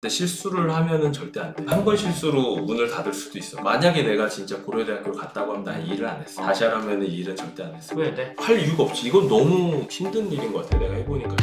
근데 실수를 하면은 절대 안 돼. 한 번 실수로 문을 닫을 수도 있어. 만약에 내가 진짜 고려대학교를 갔다고 하면 난 이 일을 안 했어. 다시 하라면 이 일은 절대 안 했어. 왜 돼? 할 이유가 없지. 이건 너무 힘든 일인 것 같아. 내가 해보니까.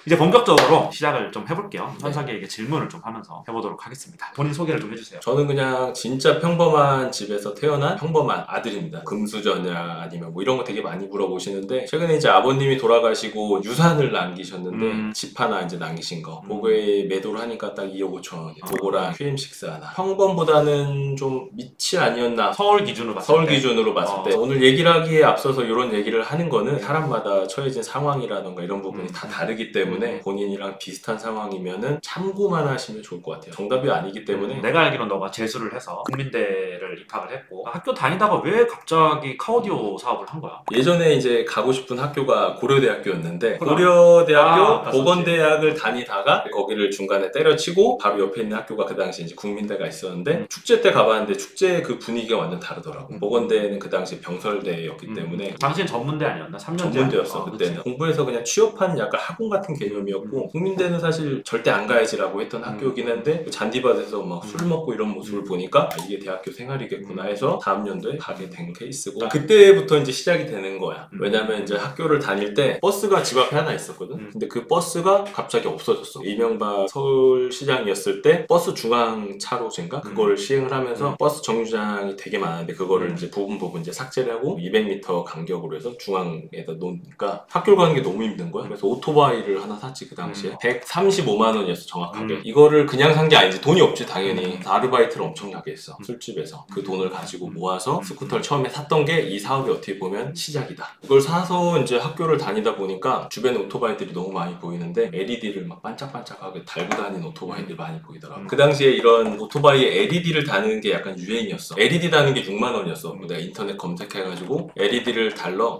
이제 본격적으로 시작을 좀 해볼게요. 네. 현석이에게 질문을 좀 하면서 해보도록 하겠습니다. 본인 소개를 좀 해주세요. 저는 그냥 진짜 평범한 집에서 태어난 평범한 아들입니다. 금수저냐 아니면 뭐 이런 거 되게 많이 물어보시는데, 최근에 이제 아버님이 돌아가시고 유산을 남기셨는데 집 하나 이제 남기신 거 그거에 매도를 하니까 딱 2억 5천 원. 그거랑 QM6 하나. 평범보다는 좀 밑이 아니었나. 서울 기준으로 봤을 서울 때. 기준으로 봤을 때. 오늘 얘기를 하기에 앞서서 이런 얘기를 하는 거는 사람마다 처해진 상황이라던가 이런 부분이 다 다르기 때문에 본인이랑 비슷한 상황이면은 참고만 하시면 좋을 것 같아요. 정답이 아니기 때문에. 내가 알기로는 너가 재수를 해서 국민대를 입학을 했고 학교 다니다가 왜 갑자기 카오디오 사업을 한 거야? 예전에 이제 가고 싶은 학교가 고려대학교였는데, 고려대학교 보건대학을 다니다가 거기를 중간에 때려치고 바로 옆에 있는 학교가 그 당시 이제 국민대가 있었는데, 축제 때 가봤는데 축제 그 분위기가 완전 다르더라고. 보건대는 그 당시 병설대였기 때문에. 당시엔 전문대 아니었나? 3년제 전문대였어. 그때는 공부해서 그냥 취업하는 약간 학원 같은 개념이었고, 국민대는 사실 절대 안 가야지라고 했던 학교이긴 한데, 잔디밭에서 막 술 먹고 이런 모습을 보니까 아, 이게 대학교 생활이겠구나 해서 다음 연도에 가게 된 케이스고, 그때부터 이제 시작이 되는 거야. 왜냐면 이제 학교를 다닐 때 버스가 집 앞에 하나 있었거든. 근데 그 버스가 갑자기 없어졌어. 이명박 서울시장이었을 때 버스 중앙차로인가 그걸 시행을 하면서 버스 정류장이 되게 많은데 그거를 이제 부분 이제 삭제를 하고 200m 간격으로 해서 중앙에다 놓으니까 학교 가는 게 너무 힘든 거야. 그래서 오토바이를 하나 샀지. 그 당시에 135만 원이었어 정확하게. 이거를 그냥 산 게 아니지. 돈이 없지 당연히. 아르바이트를 엄청나게 했어. 술집에서 그 돈을 가지고 모아서 스쿠터를 처음에 샀던 게 이 사업이 어떻게 보면 시작이다. 이걸 사서 이제 학교를 다니다 보니까 주변에 오토바이들이 너무 많이 보이는데 LED를 막 반짝반짝하게 달고 다니는 오토바이들이 많이 보이더라고. 그 당시에 이런 오토바이에 LED를 다는 게 약간 유행이었어. LED 다는 게 6만 원이었어. 내가 인터넷 검색해가지고 LED를 달러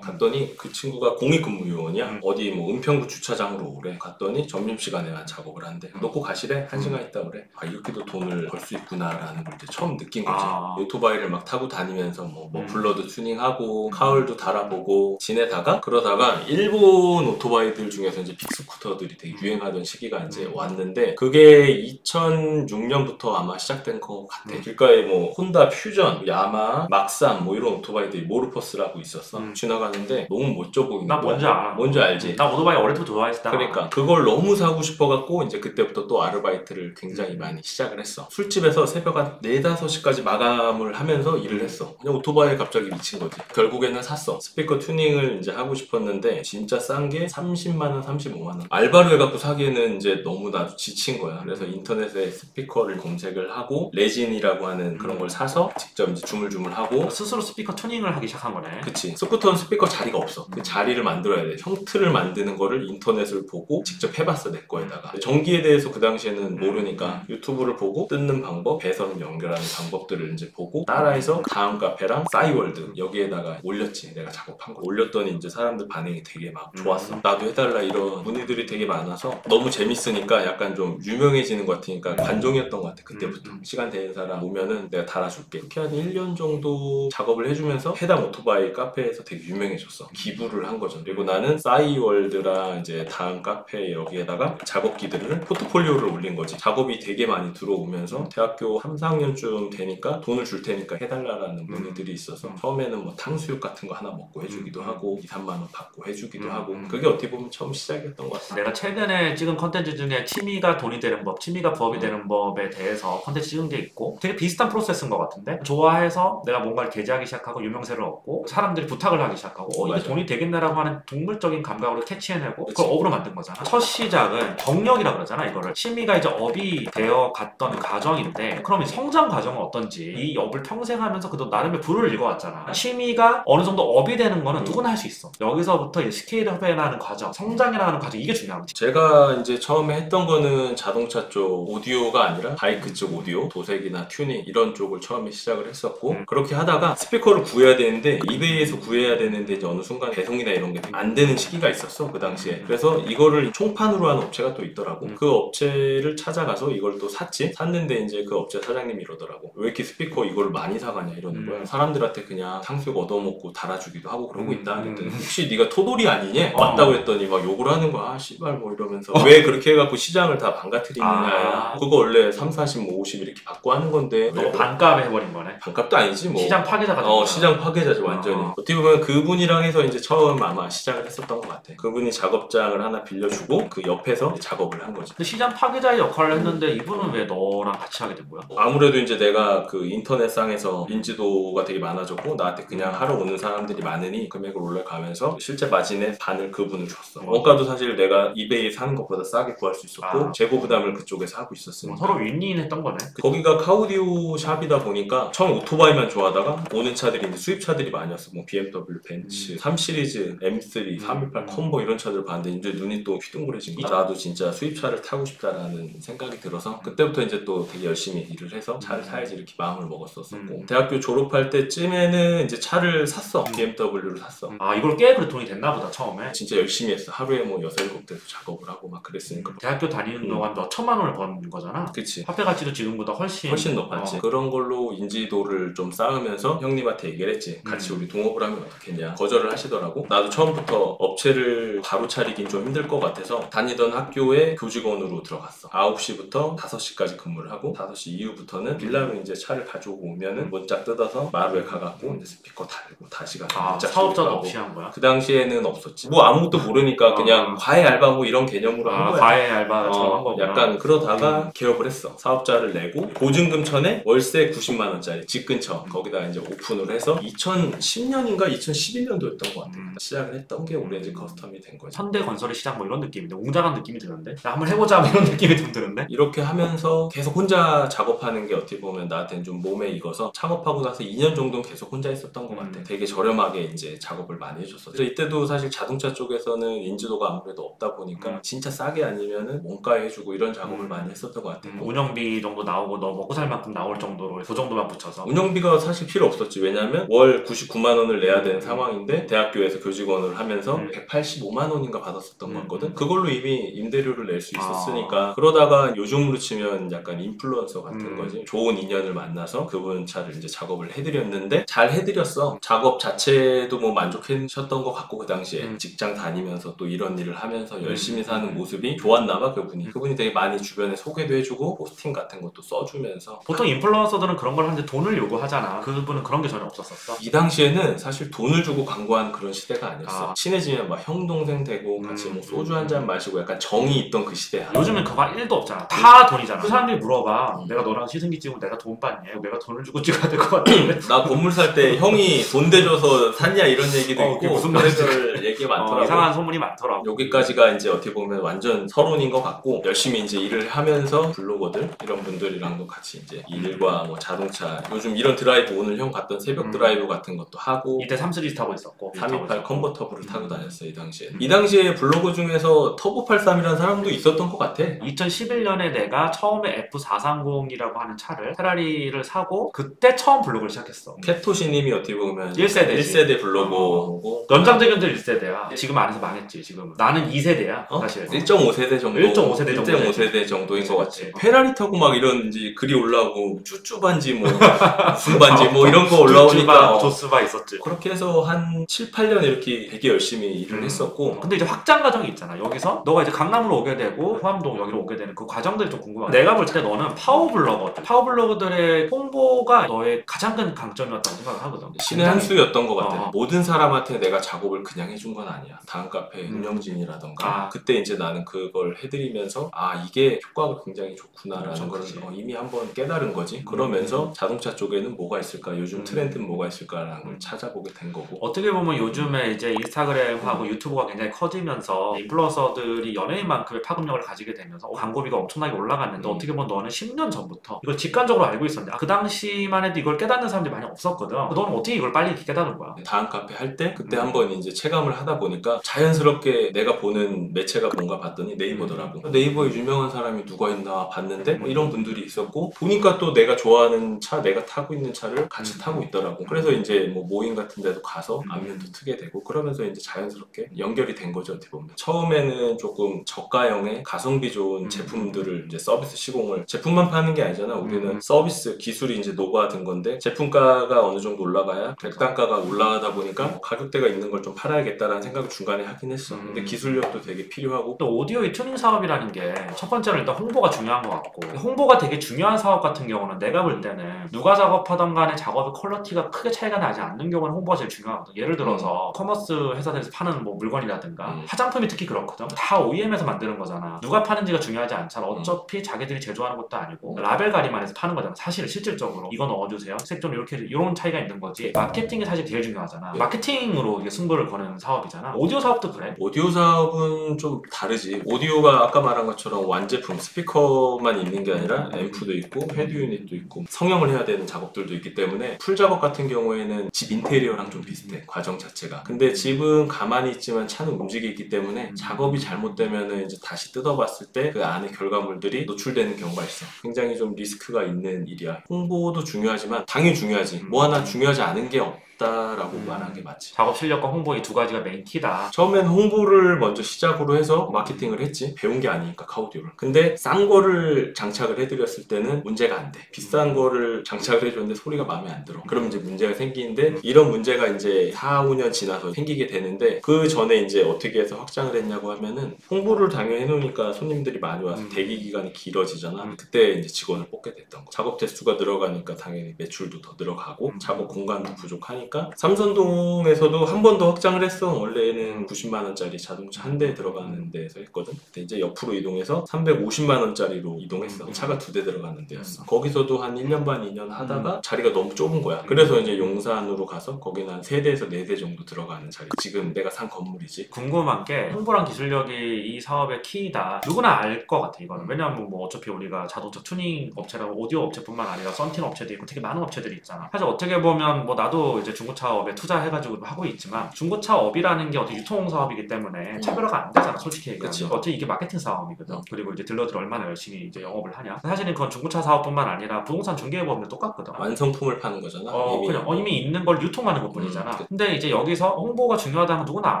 갔더니 그 친구가 공익근무요원이야. 어디 뭐 은평구 주차장으로 오래. 갔더니 점심시간에만 작업을 한대. 놓고 가시래? 1시간 있다 그래. 아, 이렇게도 돈을 벌 수 있구나라는 걸 이제 처음 느낀 거지. 오토바이를 막 타고 다니면서 뭐 머플러도 튜닝하고 카울도 달아보고 지내다가, 그러다가 일본 오토바이들 중에서 이제 빅스쿠터들이 되게 유행하던 시기가 이제 왔는데, 그게 2006년부터 아마 시작된 것 같아. 길가에 뭐 혼다 퓨전, 야마, 막삼 뭐 이런 오토바이들이 모르퍼스라고 있었어. 지나가는데 너무 멋져 보이는 나 거야. 뭔지 알아. 뭔지 알지? 나 오토바이 어릴 때부터 좋아했다. 그러니까 그걸 너무 사고 싶어갖고 이제 그때부터 또 아르바이트를 굉장히 많이 시작을 했어. 술집에서 새벽 한 4, 5시까지 마감을 하면서 일을 했어. 그냥 오토바이에 갑자기 미친 거지. 결국에는 샀어. 스피커 튜닝을 이제 하고 싶었는데 진짜 싼 게 30만원, 35만원. 알바로 해갖고 사기에는 이제 너무 나도 지친 거야. 그래서 인터넷에 스피커를 검색을 하고 레진이라고 하는 그런 걸 사서 직접 이제 주물주물하고 스스로 스피커 튜닝을 하기 시작한 거네. 그치. 스쿠터는 스피커 자리가 없어. 그 자리를 만들어야 돼. 형틀을 만드는 거를 인터넷을 보고 직접 해봤어, 내 거에다가. 전기에 대해서 그 당시에는 모르니까 유튜브를 보고 뜯는 방법, 배선 연결하는 방법들을 이제 보고 따라해서 다음 카페랑 싸이월드 여기에다가 올렸지. 내가 작업한 거 올렸더니 이제 사람들 반응이 되게 막 좋았어. 나도 해달라 이런 문의들이 되게 많아서 너무 재밌으니까 약간 좀 유명해지는 것 같으니까 관종이었던 것 같아. 그때부터. 시간 되는 사람 오면은 내가 달아줄게. 이렇게 한 1년 정도 작업을 해주면서 해당 오토바이 카페에서 되게 유명해졌어. 기부를 한 거죠. 그리고 나는 싸이월드랑 이제 다음 카페 여기에다가 작업기들을 포트폴리오를 올린 거지. 작업이 되게 많이 들어오면서 대학교 3, 4학년쯤 되니까 돈을 줄 테니까 해달라는 문의들이 있어서 처음에는 뭐 탕수육 같은 거 하나 먹고 해주기도 하고 2, 3만 원 받고 해주기도 하고, 그게 어떻게 보면 처음 시작이었던 것 같아. 내가 최근에 찍은 컨텐츠 중에 취미가 돈이 되는 법, 취미가 부업이 되는 법에 대해서 컨텐츠 찍은 게 있고 되게 비슷한 프로세스인 것 같은데, 좋아해서 내가 뭔가를 게재하기 시작하고 유명세를 얻고 사람들이 부탁을 하기 시작하고 이게 돈이 되겠네라고 하는 동물적인 감각으로 캐치해내고 그걸 업으로 만든 거잖아. 첫 시작은 경력이라 그러잖아. 이거를 취미가 이제 업이 되어 갔던 과정인데, 그럼 이 성장 과정은 어떤지, 이 업을 평생 하면서 그도 나름의 부를 읽어왔잖아. 취미가 어느 정도 업이 되는 거는 누구나 할 수 있어. 여기서부터 이제 스케일업이라는 과정, 성장이라는 과정, 이게 중요한 거지. 제가 이제 처음에 했던 거는 자동차 쪽 오디오가 아니라 바이크 쪽 오디오, 도색이나 튜닝 이런 쪽을 처음에 시작을 했었고, 그렇게 하다가 스피커를 구해야 되는데 이베이에서 구해야 되는데 이제 어느 순간 배송이나 이런 게 안 되는 시기가 있었어 그 당시에. 그래서 그래서 이거를 총판으로 하는 업체가 또 있더라고. 그 업체를 찾아가서 이걸 또 샀는데 이제 그 업체 사장님이 이러더라고. 왜 이렇게 스피커 이걸 많이 사가냐 이러는 거야. 사람들한테 그냥 탕수육 얻어먹고 달아주기도 하고 그러고 있다. 그랬더니 혹시 네가 토돌이 아니냐? 맞다고 했더니 막 욕을 하는 거야. 아 씨발 뭐 이러면서 왜 그렇게 해갖고 시장을 다 망가뜨리느냐. 그거 원래 3, 40, 뭐 50 이렇게 받고 하는 건데 너무 반값에 해버린 거네. 반값도 아니지 뭐. 시장 파괴자가 시장 파괴자지 완전히. 어떻게 보면 그분이랑 해서 이제 처음 아마 시작을 했었던 것 같아. 그분이 작업장을 하나 빌려주고 그 옆에서 작업을 한 거지. 근데 시장 파괴자의 역할을 했는데 이분은 왜 너랑 같이 하게 된 거야? 아무래도 이제 내가 그 인터넷상에서 인지도가 되게 많아졌고 나한테 그냥 하러 오는 사람들이 많으니 금액을 올라가면서 실제 마진의 반을 그분을 줬어. 원가도 사실 내가 이베이에 사는 것보다 싸게 구할 수 있었고 재고 부담을 그쪽에서 하고 있었으니까. 서로 윈윈했던 거네. 거기가 카우디오 샵이다 보니까 처음 오토바이만 좋아하다가 오는 차들이 이제 수입차들이 많이 왔어. 뭐 BMW, 벤츠, 3 시리즈, M3, 328 컴보 이런 차들 봤는데 이제 눈이 또 휘둥그레진 거야. 나도 진짜 수입차를 타고 싶다라는 생각이 들어서 그때부터 이제 또 되게 열심히 일을 해서 차를 사야지 이렇게 마음을 먹었었고 대학교 졸업할 때쯤에는 이제 차를 샀어. BMW를 샀어. 아 이걸 꽤 그래 돈이 됐나 보다 처음에. 진짜 열심히 했어. 하루에 뭐 6, 7대에서 작업을 하고 막 그랬으니까. 대학교 다니는 동안 너 1,000만 원을 번 거잖아. 그치. 화폐 가치도 지금보다 훨씬 높았지. 그런 걸로 인지도를 좀 쌓으면서 형님한테 얘기를 했지. 같이 우리 동업을 하면 어떻겠냐. 거절을 하시더라고. 나도 처음부터 업체를 바로 차리긴 좀 힘들 것 같아서 다니던 학교에 교직원으로 들어갔어. 9시부터 5시까지 근무를 하고 5시 이후부터는 빌라로 이제 차를 가지고 오면은 문짝 뜯어서 마루에 가갖고 이제 스피커 달고 다시 가서 사업자도 없이 한 거야? 그 당시에는 없었지. 뭐 아무것도 모르니까 그냥 과외 알바 뭐 이런 개념으로 한 거야. 과외 알바처럼 한 거구나. 약간 그러다가 개업을 했어. 사업자를 내고 보증금 천에 월세 90만 원짜리 집 근처 거기다 이제 오픈을 해서 2010년인가 2011년도였던 것 같아. 시작을 했던 게 오렌지 커스텀이 된 거지. 현대건설의 시장 뭐 이런 느낌인데 웅장한 느낌이 드는데 야, 한번 해보자 뭐 이런 느낌이 좀 드는데 이렇게 하면서 계속 혼자 작업하는 게 어떻게 보면 나한테는 좀 몸에 익어서 창업하고 나서 2년 정도는 계속 혼자 있었던 것 같아. 되게 저렴하게 이제 작업을 많이 해줬어. 그래서 이때도 사실 자동차 쪽에서는 인지도가 아무래도 없다 보니까 진짜 싸게 아니면은 원가에 해주고 이런 작업을 많이 했었던 것 같아. 운영비 정도 나오고 너 먹고 살 만큼 나올 정도로 그 정도만 붙여서 운영비가 사실 필요 없었지. 왜냐면 월 99만 원을 내야 되는 상황인데 대학교에서 교직원을 하면서 185만 원인가 받았었던 것 같거든. 그걸로 이미 임대료를 낼 수 있었으니까 그러다가 요즘으로 치면 약간 인플루언서 같은 거지. 좋은 인연을 만나서 그분 차를 이제 작업을 해드렸는데 잘 해드렸어. 작업 자체도 뭐 만족하셨던 것 같고 그 당시에 직장 다니면서 또 이런 일을 하면서 열심히 사는 모습이 좋았나 봐 그분이. 그분이 되게 많이 주변에 소개도 해주고 포스팅 같은 것도 써주면서. 보통 인플루언서들은 그런 걸 하는데 돈을 요구하잖아. 그분은 그런 게 전혀 없었었어? 이 당시에는 사실 돈을 주고 광고한 그런 시대가 아니었어. 친해지면 막 형 동생 되고 같이 뭐 소주 한 잔 마시고 약간 정이 있던 그 시대야. 요즘은 그거 1도 없잖아. 다 돈이잖아. 그 사람들이 물어봐. 내가 너랑 시승기 찍으면 내가 돈 받냐? 내가 돈을 주고 찍어야 될 것 같은데. 나 건물 살 때 형이 돈 대줘서 샀냐 이런 얘기도 있고 무슨 그래서 얘기가 많더라고. 이상한 소문이 많더라고. 여기까지가 이제 어떻게 보면 완전 서론인 것 같고 열심히 이제 일을 하면서 블로거들 이런 분들이랑도 같이 이제 일과 뭐 자동차 요즘 이런 드라이브 오늘 형 갔던 새벽 드라이브 같은 것도 하고 이때 3 시리즈 타고 있었고 328 컨버터블을 타고 다녔어요 이 당시에. 이 당시에 블로거 중에서 터보 83이라는 사람도 있었던 것 같아. 2011년에 내가 처음에 F430이라고 하는 차를 페라리를 사고 그때 처음 블로그를 시작했어. 캐토시님이 어떻게 보면 1세대 블로거고 연장자견들 1세대야. 지금 안에서 망했지 지금. 나는 2세대야 사실. 1.5세대 정도 1.5세대 정도인 것 같아. 페라리 타고 막 이런 이제 글이 올라오고 쭈쭈반지 뭐 무슨 반지 뭐 이런 거 올라오니까 조스바 있었지. 그렇게 해서 한 7, 8년 이렇게 되게 열심히 일을 했었고. 근데 이제 확장 과정이 있잖아. 여기서 너가 이제 강남으로 오게 되고 포함동 여기로 오게 되는 그 과정들이 좀 궁금하다. 내가 볼 때 너는 파워블로거들. 파워블로거들의 홍보가 너의 가장 큰 강점이었다고 생각을 하거든. 신의 한 수였던 것 같아. 모든 사람한테 내가 작업을 그냥 해준 건 아니야. 다음 카페 운영진이라던가 그때 이제 나는 그걸 해드리면서 아 이게 효과가 굉장히 좋구나라는 걸 이미 한번 깨달은 거지. 그러면서 자동차 쪽에는 뭐가 있을까, 요즘 트렌드는 뭐가 있을까라는 걸 찾아보게 된 거고. 어떻게 보면 요즘에 이제 인스타그램하고 유튜브가 굉장히 커지면서 인플루언서들이 연예인만큼의 파급력을 가지게 되면서 광고비가 엄청나게 올라갔는데 어떻게 보면 너는 10년 전부터 이걸 직관적으로 알고 있었는데 그 당시만 해도 이걸 깨닫는 사람들이 많이 없었거든. 너는 어떻게 이걸 빨리 깨닫은 거야? 다음 카페 할 때 그때 한번 이제 체감을 하다 보니까 자연스럽게 내가 보는 매체가 뭔가 봤더니 네이버더라고. 네이버에 유명한 사람이 누가 있나 봤는데 뭐 이런 분들이 있었고 보니까 또 내가 좋아하는 차, 내가 타고 있는 차를 같이 타고 있더라고. 그래서 이제 뭐 모임 같은 데도 가서 안면도 트게 되고 그러면서 이제 자연스럽게 연결이 된 거죠. 어떻게 보면 처음에는 조금 저가형의 가성비 좋은 제품들을 이제 서비스 시공을 제품만 파는 게 아니잖아. 우리는 서비스 기술이 이제 노고화된 건데 제품가가 어느 정도 올라가야 백단가가 올라가다 보니까 뭐 가격대가 있는 걸 좀 팔아야겠다라는 생각을 중간에 하긴 했어. 근데 기술력도 되게 필요하고 또 오디오의 튜닝 사업이라는 게 첫 번째로 일단 홍보가 중요한 것 같고 홍보가 되게 중요한 사업 같은 경우는 내가 볼 때는 누가 작업하던 간에 작업의 퀄리티가 크게 차이가 나지 않는 경우는 홍보가 제일 중요하거든. 예를 들어서 커머스 회사들에서 파는 뭐 물건이라든가 화장품이 특히 그렇거든. 다 OEM에서 만드는 거잖아. 누가 파는지가 중요하지 않잖아. 어차피 자기들이 제조하는 것도 아니고 라벨 가리만 해서 파는 거잖아. 사실 실질적으로 이거 넣어주세요. 색 좀 이렇게 이런 차이가 있는 거지. 마케팅이 사실 제일 중요하잖아. 마케팅으로 이게 승부를 거는 사업이잖아. 오디오 사업도 그래? 오디오 사업은 좀 다르지. 오디오가 아까 말한 것처럼 완제품 스피커만 있는 게 아니라 앰프도 있고 헤드 유닛도 있고 성형을 해야 되는 작업들도 있기 때문에 풀 작업 같은 경우에는 집 인테리어랑 좀 비슷해. 과정 자체가. 근데 집은 가만히 있지만 차는 움직이기 때문에 작업이 잘못되면은 이제 다시 뜯어봤을 때 그 안에 결과물들이 노출되는 경우가 있어. 굉장히 좀 리스크가 있는 일이야. 홍보도 중요하지만 당연히 중요하지. 뭐 하나 중요하지 않은 게 없다라고 말하는 게 맞지. 작업 실력과 홍보 이 두 가지가 메인 키다. 처음엔 홍보를 먼저 시작으로 해서 마케팅을 했지. 배운 게 아니니까 카오디오를. 근데 싼 거를 장착을 해드렸을 때는 문제가 안 돼. 비싼 거를 장착을 해줬는데 소리가 마음에 안 들어. 그럼 이제 문제가 생기는데 이런 문제가 이제 4, 5년 지나서 생기게 되는데 그 전에 이제 어떻게 해서 확장을 했냐고 하면은 홍보를 당연히 해놓으니까 손님들이 많이 와서 대기 기간이 길어지잖아. 그때 이제 직원을 뽑게 됐던 거. 작업 대수가 늘어가니까 당연히 매출도 더 늘어가고 작업 공간도 부족하니까 삼선동에서도 한 번 더 확장을 했어. 원래는 90만 원짜리 자동차 한 대 들어가는 데에서 했거든. 근데 이제 옆으로 이동해서 350만 원짜리로 이동했어. 차가 2대 들어가는 데였어. 거기서도 한 1년 반 2년 하다가 자리가 너무 좁은 거야. 그래서 이제 용산으로 가서 거기는 한 3대에서 4대 정도 들어가는 자리. 지금 내가 산 건물이지. 궁금한 게 홍보랑 기술력이 이 사업의 키이다. 누구나 알 것 같아 이거는. 왜냐면 뭐 어차피 우리가 자동차 튜닝 업체라고 오디오 업체뿐만 아니라 썬팅 업체도 있고 되게 많은 업체들이 있잖아. 사실 어떻게 보면 뭐 나도 이제 중고차업에 투자해가지고 하고 있지만 중고차업이라는 게 어떻게 유통 사업이기 때문에 차별화가 안 되잖아. 솔직히 얘기하면. 그치. 어차피 이게 마케팅 사업이거든. 그리고 이제 딜러들이 얼마나 열심히 이제 영업을 하냐. 사실은 그건 중고차 사업뿐만 아니라 부동산 중개업도 똑같거든. 완성품을 파는 거잖아. 그냥 이미 있는 걸 유통하는 것 뿐이잖아. 근데 이제 여기서 홍보가 중요하다는 건 누구나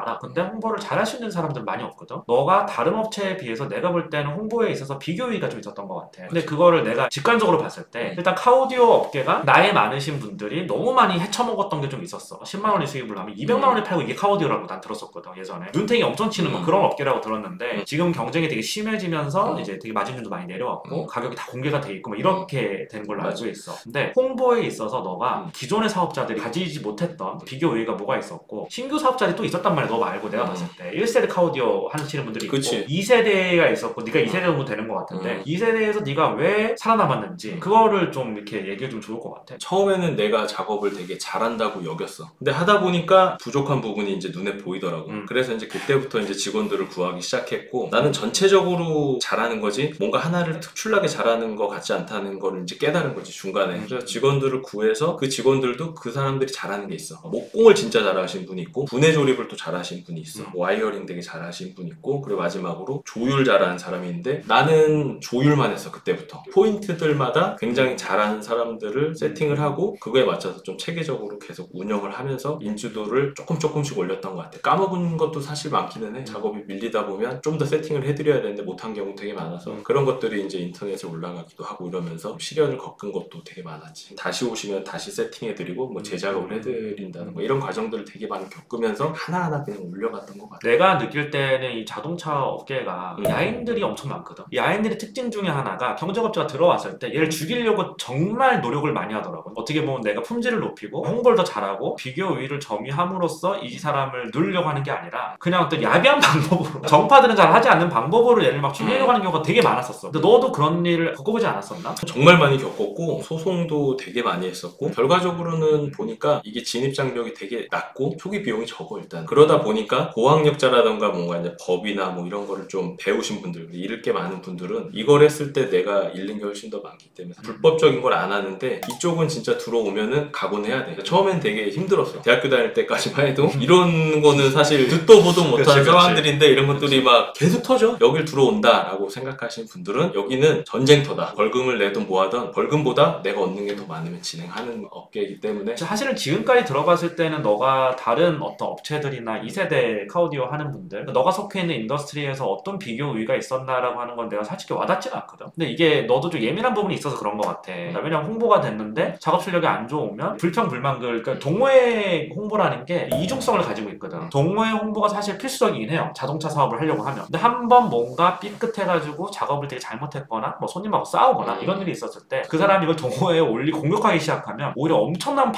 알아. 근데 홍보를 잘할 수 있는 사람들 많이 없거든. 너가 다른 업체에 비해서 내가 볼 때는 홍보에 있어서 비교의가 좀 있었던 것 같아. 근데 그거를 내가 직관적으로 봤을 때 일단 카오디오 업계가 나이 많으신 분들이 너무 많이 헤쳐먹었던 게 좀 있었어. 10만 원이 수입을 하면 200만 원에 팔고 이게 카오디오라고 난 들었었거든. 예전에 눈탱이 엄청 치는 뭐 그런 업계라고 들었는데 지금 경쟁이 되게 심해지면서 이제 되게 마진율도 많이 내려왔고 가격이 다 공개가 돼 있고 뭐 이렇게 된 걸로 알고 있어. 근데 홍보에 있어서 너가 기존의 사업자들이 가지지 못했던 비교 의의가 뭐가 있었고 신규 사업자들이 또 있었단 말이야. 너 말고 내가 봤을 때 1세대 카오디오 하시는 분들이 있고 그치. 2세대가 있었고 네가 2세대 정도 되는 것 같은데 2세대에서 네가 왜 살아남았는지 그거를 좀 이렇게 얘기해 주면 좋을 것 같아. 처음에는 내가 작업을 되게 잘한다고 여겼어. 근데 하다 보니까 부족한 부분이 이제 눈에 보이더라고. 그래서 이제 그때부터 이제 직원들을 구하기 시작했고 나는 전체적으로 잘하는 거지 뭔가 하나를 특출나게 잘하는 거 같지 않다는 걸 이제 깨달은 거지 중간에. 그래서 직원들을 구해서 그 직원들도 그 사람들이 잘하는 게 있어. 목공을 진짜 잘하신 분이 있고 분해 조립을 또 잘하신 분이 있어. 와이어링 되게 잘하신 분이 있고 그리고 마지막으로 조율 잘하는 사람이 있는데 나는 조율만 했어. 그때부터 포인트들마다 굉장히 잘하는 사람들을 세팅을 하고 그거에 맞춰서 좀 체계적으로 계속 운영을 하면서 인지도를 조금씩 올렸던 것 같아. 까먹은 것도 사실 많기는 해. 작업이 밀리다 보면 좀 더 세팅을 해드려야 되는데 못한 경우 되게 많아서 그런 것들이 이제 인터넷에 올라가기도 하고 이러면서 시련을 겪은 것도 되게 많았지. 다시 오시면 다시 세팅해드리고 뭐 재작업을 해드린다는 거 이런 과정들을 되게 많이 겪으면서 하나하나 그냥 올려갔던 것 같아. 내가 느낄 때는 이 자동차 업계가 야인들이 엄청 많거든. 이 야인들의 특징 중에 하나가 경쟁업체가 들어왔을 때 얘를 죽이려고 정말 노력을 많이 하더라고. 어떻게 보면 내가 품질을 높이고 홍보를 더 잘하고 비교 우위를 점유함으로써 이 사람을 누르려고 하는 게 아니라 그냥 어떤 야비한 방법으로 정파들은 잘 하지 않는 방법으로 얘를 막 죽이려고 하는 경우가 되게 많았었어. 근데 너도 그런 일을 겪어보지 않았었나? 정말 많이 겪었고 소송도 되게 많이 했었고 결과적으로는 보니까 이게 진입장벽이 되게 낮고 초기 비용이 적어 일단. 그러다 보니까 고학력자라던가 뭔가 이제 법이나 뭐 이런 거를 좀 배우신 분들 잃을 게 많은 분들은 이걸 했을 때 내가 잃는 게 훨씬 더 많기 때문에 불법적인 걸 안 하는데 이쪽은 진짜 들어오면은 각오는 해야 돼. 처음에는 처음엔 되게 힘들었어. 대학교 다닐 때까지만 해도 이런 거는 사실 듣도 보도 못한 상황들인데 이런 것들이 막 계속 터져. 여길 들어온다 라고 생각하시는 분들은 여기는 전쟁터다. 벌금을 내든 뭐하든 벌금보다 내가 얻는 게 더 많으면 진행하는 업계이기 때문에 사실은 지금까지 들어봤을 때는 너가 다른 어떤 업체들이나 2세대 카오디오 하는 분들, 너가 속해 있는 인더스트리에서 어떤 비교 우위가 있었나라고 하는 건 내가 솔직히 와닿지는 않거든. 근데 이게 너도 좀 예민한 부분이 있어서 그런 것 같아. 왜냐면 홍보가 됐는데 작업 실력이 안 좋으면 불평불만글, 그러니까 동호회 홍보라는 게 이중성을 가지고 있거든. 동호회 홍보가 사실 필수적이긴 해요. 자동차 사업을 하려고 하면. 근데 한번 뭔가 삐끗해가지고 작업을 되게 잘못했거나 뭐 손님하고 싸우거나 이런 일이 있었을 때 그 사람이 이걸 동호회에 공격하기 시작하면 오히려 엄청난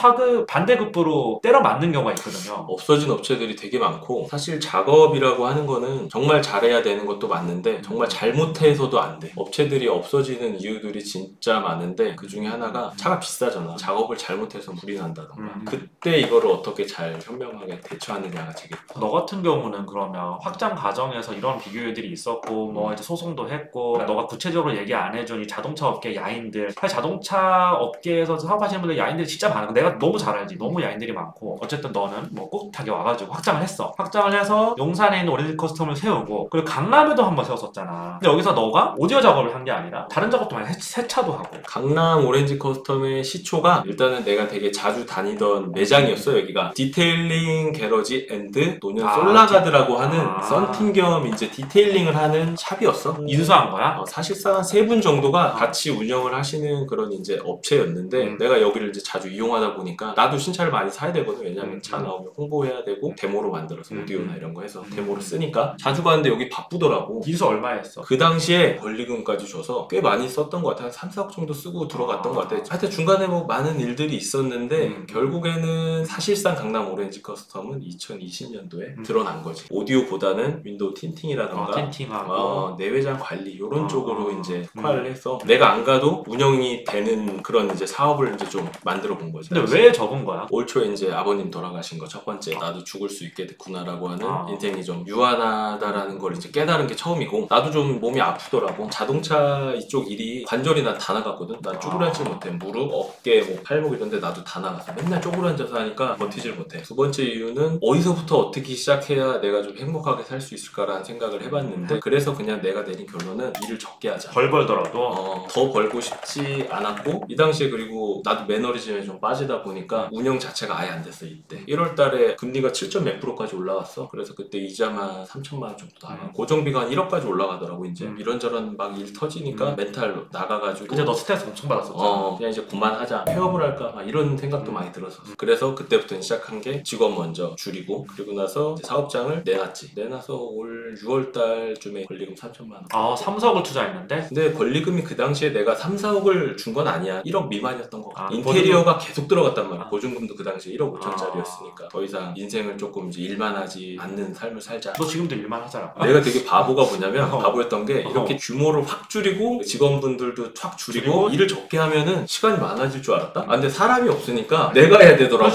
반대급부로 때려 맞는 경우가 있거든요. 없어진 업체들이 되게 많고 사실 작업이라고 하는 거는 정말 잘해야 되는 것도 맞는데 정말 잘못해서도 안 돼. 업체들이 없어지는 이유들이 진짜 많은데 그 중에 하나가 차가 비싸잖아. 작업을 잘못해서 불이 난다던가. 그때 이거를 어떻게 잘 현명하게 대처하느냐가 되게 너 같은 경우는 그러면 확장 과정에서 이런 비교들이 있었고 뭐 이제 소송도 했고 너가 구체적으로 얘기 안 해준 이 자동차 업계 야인들, 사실 자동차 업계에서 사업하시는 분들 야인들이 진짜 많아. 내가 너무 잘 알지. 너무 야인들이 많고 어쨌든 너는 뭐 꿋꿋하게 와가지고 확장을 했어. 확장을 해서 용산에 있는 오렌지 커스텀을 세우고 그리고 강남에도 한번 세웠었잖아. 근데 여기서 너가 오디오 작업을 한 게 아니라 다른 작업도 많이 세차도 하고. 강남 오렌지 커스텀의 시초가 일단은 내가 되게 자주 다니던 매장이었어. 여기가 디테일링 게러지 앤드 노년 솔라가드라고 하는 썬팅 겸 이제 디테일링을 하는 샵이었어. 인수한 거야? 사실상 한 3분 정도가 같이 운영을 하시는 그런 이제 업체였는데 내가 여기를 이제 자주 이용하다 보니까 나도 신차를 많이 사야 되거든. 왜냐면 차 나오면 홍보해야 되고 데모로 만들어서 오디오나 이런 거 해서 데모를 쓰니까 자주 가는데 여기 바쁘더라고. 인수 얼마 했어? 그 당시에 권리금까지 줘서 꽤 많이 썼던 것 같아. 한 3, 4억 정도 쓰고 들어갔던 것 같아. 하여튼 중간에 뭐 많은 일들이 있었는데 결국에는 사실상 강남 오렌지 커스텀은 2020년도에 드러난 거지. 오디오보다는 윈도우 틴팅이라던가 틴팅하고 내외장 관리 이런 쪽으로 이제 특화를 해서 내가 안 가도 운영이 되는 그런 이제 사업을 이제 좀 만들어 본 거지. 근데 왜 접은 거야? 올 초에 이제 아버님 돌아가신 거 첫 번째 나도 죽을 수 있게 됐구나라고 하는 인생이 좀 유한하다라는 걸 이제 깨달은 게 처음이고 나도 좀 몸이 아프더라고. 자동차 이쪽 일이 관절이 난 다 나갔거든. 난 쪼그라지 못해. 무릎, 어깨, 뭐 팔목 이런데 나도 다 나갔어. 맨날 쪼그라앉아서 하니까 버티질 못해. 두 번째 이유는 어디서부터 어떻게 시작해야 내가 좀 행복하게 살 수 있을까라는 생각을 해봤는데 그래서 그냥 내가 내린 결론은 일을 적게 하자. 벌 벌더라도 더 벌고 싶지 않았고 이 당시에 그리고 나도 매너리즘에 좀 빠지다 보니까 운영 자체가 아예 안 됐어. 이때 1월 달에 금리가 7점 몇 프로까지 올라갔어. 그래서 그때 이자만 3천만 원 정도 나가. 고정비가 한 1억까지 올라가더라고. 이제 이런저런 막 일 터지니까 멘탈 나가가지고 근데 너 스트레스 엄청 받았었잖아. 그냥 이제 그만하자. 폐업을 할까 막 이런 생각도 많이 들었어. 그래서 그때부터 시작한 게 직원 먼저 줄이고 그리고 나서 사업장을 내놨지. 내놔서 올 6월 달쯤에 권리금 3천만 원. 3, 4억을 투자했는데? 근데 권리금이 그 당시에 내가 3, 4억을 준 건 아니야. 1억 미만이었던 거. 인테리어가 계속 들어갔단 말이야. 보증금도 그 당시에 1억 5천짜리였으니까 더 이상 인생을 조금 이제 일만 하지 않는 삶을 살자. 너 지금도 일만 하잖아. 내가 되게 바보가 뭐냐면 바보였던 게 이렇게 규모를 확 줄이고 직원분들도 확 줄이고 일을 적게 하면은 시간이 많아질 줄 알았다? 근데 사람이 없으니까 내가 해야 되더라고.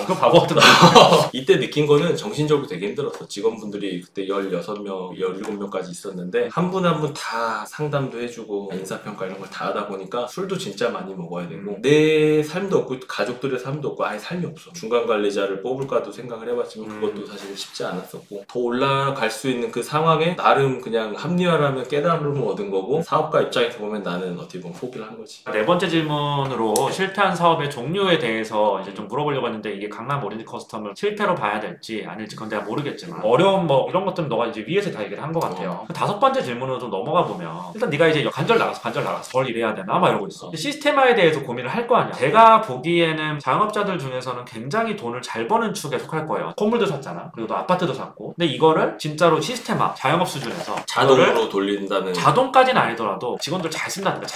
그거 바보 같은 거. 이때 느낀 거는 정신적으로 되게 힘들었어. 직원분들이 그때 16명, 17명까지 있었는데 한 분 한 분 다 상담도 해주고 인사평가 이런 걸 다 하다 보니까 술도 진짜 많이 먹어야 되고 내 삶도 없고 가족들의 삶도 없고 아예 삶이 없어. 중간 관리자를 뽑을까도 생각을 해봤지만 그것도 사실 쉽지 않았었고 더 올라갈 수 있는 그 상황에 나름 그냥 합리화라면 깨달음을 얻은 거고 사업가 입장에서 보면 나는 어떻게 보면 포기를 한 거지. 네 번째 질문으로 실패한 사업의 종류에 대해서 이제 좀 물어보려고 했는데 이게 강남 오렌지 커스텀을 실패로 봐야 될지 아닐지 그건 내가 모르겠지만 어려운 뭐 이런 것들은 너가 이제 위에서 다 얘기를 한 것 같아요. 다섯 번째 질문으로 좀 넘어가 보면 일단 네가 이제 관절 나갔어 덜 일해야 되나 막 이러고 있어. 시스템화에 대해서 고민을 할 거 아니야. 제가 보기에는 자영업자들 중에서는 굉장히 돈을 잘 버는 축에 속할 거예요. 건물도 샀잖아. 그리고 또 아파트도 샀고. 근데 이거를 진짜로 시스템화 자영업 수준에서 자동으로 돌린다는 자동까지는 아니더라도 직원들 잘 쓴다든가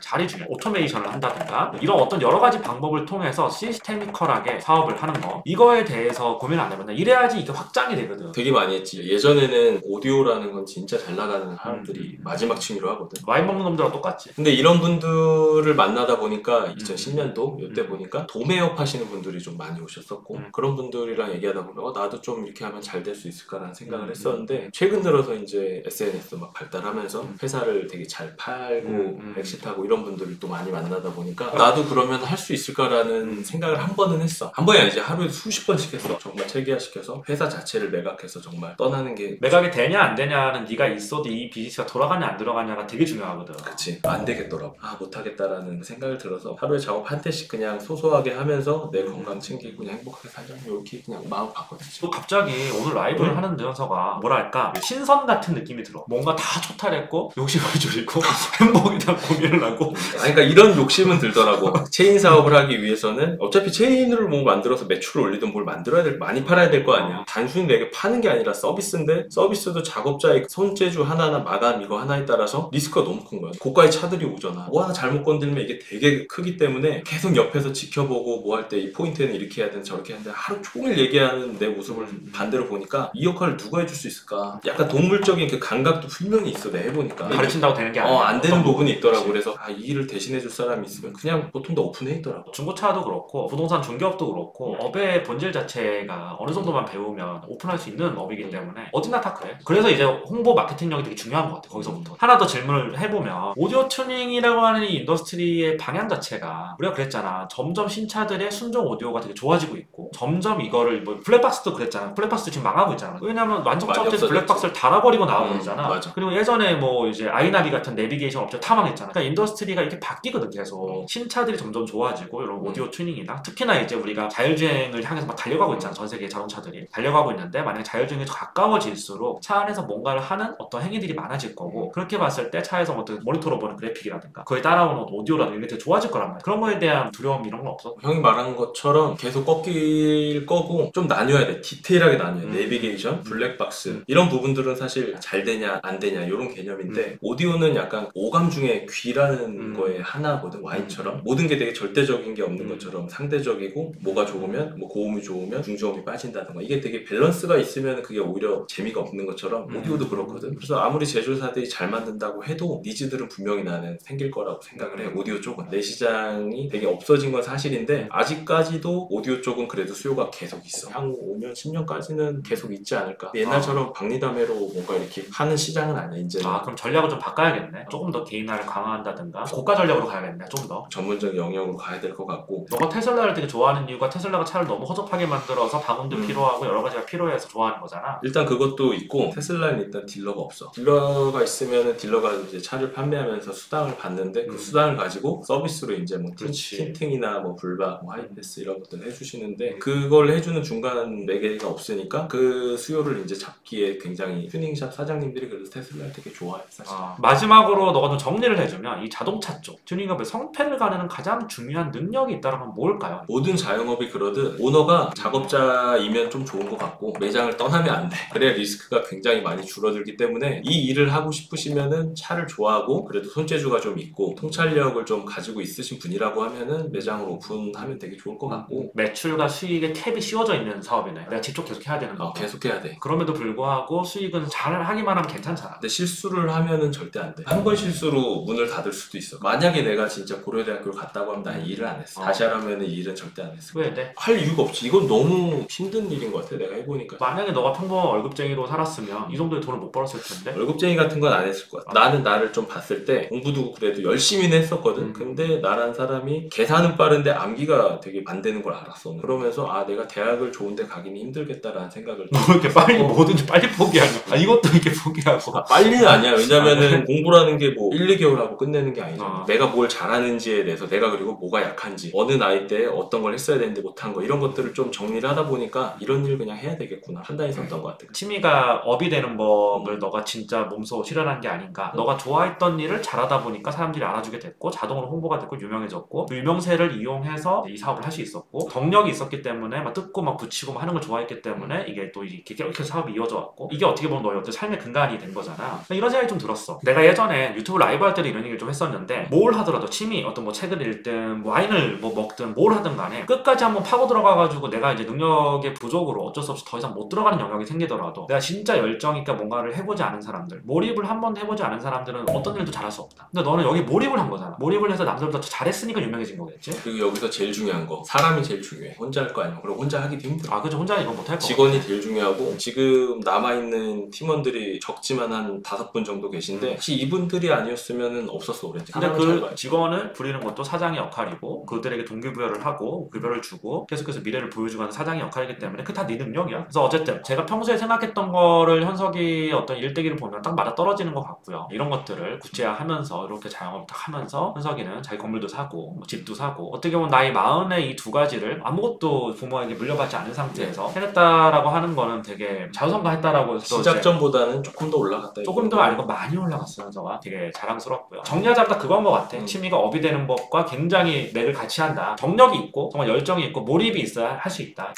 잘이 중요해. 오토메이션을 한다든가 이런 어떤 여러 가지 방법을 통해서 시스테미컬하게 사업을 하는 거 이거에 대해서 고민을 안 해봤나. 이래야지 이게 확장이 되거든. 되게 많이 했지. 예전에는 오디오라는 건 진짜 잘 나가는 사람들이 마지막 취미로 하거든. 와인 먹는 놈들하고 똑같지. 근데 이런 분들을 만나다 보니까 2010년도 이때 보니까 도매업 하시는 분들이 좀 많이 오셨었고 그런 분들이랑 얘기하다 보면 나도 좀 이렇게 하면 잘 될 수 있을까라는 생각을 했었는데 최근 들어서 이제 SNS 막 발달하면서 회사를 되게 잘 팔고 엑시트하고 이런 분들을 또 많이 만나다 보니까 나도 그러면 할 수 있을까라는 생각이 생각을 한 번은 했어. 한 번이 아니지 하루에 수십 번씩 했어. 정말 체계화시켜서 회사 자체를 매각해서 정말 떠나는 게 매각이 되냐 안 되냐는 네가 있어도 이 비즈니스가 돌아가냐 안 돌아가냐가 되게 중요하거든. 그치 안 되겠더라고. 아 못하겠다라는 생각을 들어서 하루에 작업 한 대씩 그냥 소소하게 하면서 내 건강 챙기고 그냥 행복하게 살자 이렇게 그냥 마음 바꿨지. 또 갑자기 오늘 라이브를 하는 연서가 뭐랄까 신선 같은 느낌이 들어. 뭔가 다 초탈했고 욕심을 줄이고 행복에 대한 고민을 하고. 아니, 그러니까 이런 욕심은 들더라고. 체인 사업을 하기 위해서는 어차피 체인을 뭐 만들어서 매출을 올리든 뭘 만들어야 될, 많이 팔아야 될 거 아니야. 단순히 내게 파는 게 아니라 서비스인데 서비스도 작업자의 손재주 하나하나 마감 이거 하나에 따라서 리스크가 너무 큰 거야. 고가의 차들이 오잖아. 뭐 하나 잘못 건들면 이게 되게 크기 때문에 계속 옆에서 지켜보고 뭐 할 때 이 포인트는 이렇게 해야 되는 저렇게 해야 되는 하루 종일 얘기하는 내 모습을 반대로 보니까 이 역할을 누가 해줄 수 있을까? 약간 동물적인 그 감각도 분명히 있어. 내가 해보니까. 가르친다고 되는 게 아니야. 안 되는 부분이 있더라고. 그래서 이 일을 대신해줄 사람이 있으면 그냥 보통 다 오픈해 있더라고. 중고차도 그렇고 부동산 중개업도 그렇고 업의 본질 자체가 어느 정도만 배우면 오픈할 수 있는 업이기 때문에 어디나 다 그래. 그래서 이제 홍보 마케팅력이 되게 중요한 것 같아. 거기서부터 하나 더 질문을 해보면 오디오 튜닝이라고 하는 이 인더스트리의 방향 자체가 우리가 그랬잖아. 점점 신차들의 순정 오디오가 되게 좋아지고 있고 점점 이거를 뭐 블랙박스도 그랬잖아. 블랙박스도 지금 망하고 있잖아. 왜냐면 완성차 업체에서 블랙박스를 달아버리고 나와버리잖아. 그리고 예전에 뭐 이제 아이나비 같은 내비게이션 업체 타망했잖아. 그러니까 인더스트리가 이렇게 바뀌거든 계속. 신차들이 점점 좋아지고 이런 오디오 튜닝이나 특히나 이제 우리가 자율주행을 향해서 막 달려가고 있잖아. 전 세계 자동차들이 달려가고 있는데 만약에 자율주행이 가까워질수록 차 안에서 뭔가를 하는 어떤 행위들이 많아질 거고 그렇게 봤을 때 차에서 어떤 모니터로 보는 그래픽이라든가 그에 따라오는 오디오라든가 이게 되게 좋아질 거란 말이야. 그런 거에 대한 두려움 이런 건 없어? 형이 말한 것처럼 계속 꺾일 거고 좀 나뉘어야 돼. 디테일하게 나뉘어야 돼. 내비게이션, 블랙박스 이런 부분들은 사실 잘 되냐 안 되냐 이런 개념인데 오디오는 약간 오감 중에 귀라는 거에 하나거든. 와인처럼 모든 게 되게 절대적인 게 없는 것처럼 상대적이고 뭐가 좋으면 뭐 고음이 좋으면 중저음이 빠진다던가 이게 되게 밸런스가 있으면 그게 오히려 재미가 없는 것처럼 오디오도 그렇거든. 그래서 아무리 제조사들이 잘 만든다고 해도 니즈들은 분명히 나는 생길 거라고 생각을 해. 오디오 쪽은 내 시장이 되게 없어진 건 사실인데 아직까지도 오디오 쪽은 그래도 수요가 계속 있어. 향후 5년 10년까지는 계속 있지 않을까. 옛날처럼 박리담회로 뭔가 이렇게 하는 시장은 아니야 이제는. 그럼 전략을 좀 바꿔야겠네. 조금 더 개인화를 강화한다든가 고가 전략으로 가야겠네. 좀 더 전문적 영역으로 가야 될 것 같고. 너가 테슬라를 되게 좋아하는 이유가 테슬라가 차를 너무 허접하게 만들어서 방음도 필요하고 여러 가지가 필요해서 좋아하는 거잖아. 일단 그것도 있고 테슬라는 일단 딜러가 없어. 딜러가 있으면 딜러가 이제 차를 판매하면서 수당을 받는데 그 수당을 가지고 서비스로 이제 뭐 틴팅이나 뭐 불박, 뭐 하이패스 이런 것들 해주시는데 그걸 해주는 중간 매개가 없으니까 그 수요를 이제 잡기에 굉장히 튜닝샵 사장님들이 그래서 테슬라를 되게 좋아해 사실. 마지막으로 너가 좀 정리를 해주면 이 자동차 쪽 튜닝업의 성패를 가르는 가장 중요한 능력이 있다는 건 뭘까요? 모든 자영업이 그러듯 오너가 작업자이면 좀 좋은 것 같고 매장을 떠나면 안 돼. 그래야 리스크가 굉장히 많이 줄어들기 때문에 이 일을 하고 싶으시면은 차를 좋아하고 그래도 손재주가 좀 있고 통찰력을 좀 가지고 있으신 분이라고 하면은 매장을 오픈하면 되게 좋을 것 같고 매출과 수익의 캡이 씌워져 있는 사업이네. 내가 직접 계속 해야 되는 거. 계속 해야 돼. 그럼에도 불구하고 수익은 잘 하기만 하면 괜찮잖아. 근데 실수를 하면은 절대 안 돼. 한 번 실수로 문을 닫을 수도 있어. 만약에 내가 진짜 고려대학교를 갔다고 하면 난 이 일을 안 했어. 다시 하라면은 이 일은 절대 안 했어. 왜 돼? 할 이유가 없지. 이건 너무 힘든 일인 것 같아. 내가 해보니까. 만약에 너가 평범한 월급쟁이로 살았으면 이 정도의 돈을 못 벌었을 텐데. 월급쟁이 같은 건 안 했을 것 같아. 나는 나를 좀 봤을 때 공부도 그래도 열심히는 했었거든. 근데 나란 사람이 계산은 빠른데 암기가 되게 안 되는 걸 알았어. 그러면서 내가 대학을 좋은데 가기는 힘들겠다라는 생각을 뭐 이렇게 빨리 뭐든지 빨리 포기하냐. 이것도 이렇게 포기하고. 빨리는 아니야. 왜냐면은 공부라는 게 뭐 1, 2개월 하고 끝내는 게 아니잖아. 내가 뭘 잘하는지에 대해서 내가 그리고 뭐가 약한지 어느 나이 때 어떤 걸 했어야 되는데 못한 거 이런 것들을 좀 정리를 하다 보니까 이런 일 그냥 해야 되겠구나 판단이 섰던 것 같아. 취미가 업이 되는 법을 너가 진짜 몸소 실현한 게 아닌가. 너가 좋아했던 일을 잘하다 보니까 사람들이 알아주게 됐고 자동으로 홍보가 됐고 유명해졌고 그 유명세를 이용해서 이 사업을 할 수 있었고 덕력이 있었기 때문에 막 뜯고 막 붙이고 막 하는 걸 좋아했기 때문에 이게 또 이렇게 사업이 이어져 왔고 이게 어떻게 보면 너의 어떤 삶의 근간이 된 거잖아. 이런 생각이 좀 들었어. 내가 예전에 유튜브 라이브 할 때도 이런 얘기를 좀 했었는데 뭘 하더라도 취미 어떤 뭐 책을 읽든 와인을 뭐 먹든 뭘 하든 간에 끝까지 한번 파고 들어가가지고 내가 이제 능력의 부족으로 어쩔 수 없이 더 이상 못 들어가는 영역이 생기더라도 내가 진짜 열정 있게 뭔가를 해보지 않은 사람들 몰입을 한 번도 해보지 않은 사람들은 어떤 일도 잘할 수 없다. 근데 너는 여기 몰입을 한 거잖아. 몰입을 해서 남들보다 더 잘했으니까 유명해진 거겠지? 그리고 여기서 제일 중요한 거 사람이 제일 중요해. 혼자 할 거 아니야. 그리고 혼자 하기도 힘들어. 그죠. 혼자 이건 못할 거. 직원이 제일 중요하고 지금 남아있는 팀원들이 적지만 한 5분 정도 계신데 혹시 이분들이 아니었으면 없었어 오렌지. 근데 그 직원을 부리는 것도 사장의 역할이고 그들에게 동기부여를 급여를 하고 급여를 주고 계속해서 미래를 보여주고 하는 사장의 역할이기 때문에 그게 다 네 능력이야. 그래서 어쨌든 제가 평소에 생각했던 거를 현석이 어떤 일대기를 보면 딱 맞아 떨어지는 것 같고요. 이런 것들을 구체화하면서 이렇게 자영업을 딱 하면서 현석이는 자기 건물도 사고 뭐 집도 사고 어떻게 보면 나이 40에 이 두 가지를 아무것도 부모에게 물려받지 않은 상태에서 해냈다라고 하는 거는 되게 자유선거했다라고 해서 시작점보다는 조금 더 올라갔다. 조금 더 아니고 많이 올라갔어요. 현석아 되게 자랑스럽고요. 정리하자면 그건 것 같아. 취미가 업이 되는 법과 굉장히 맥을 같이 한다. 경력이 있고 정말 열정이 있고 몰입이 있어야 할 수 있다.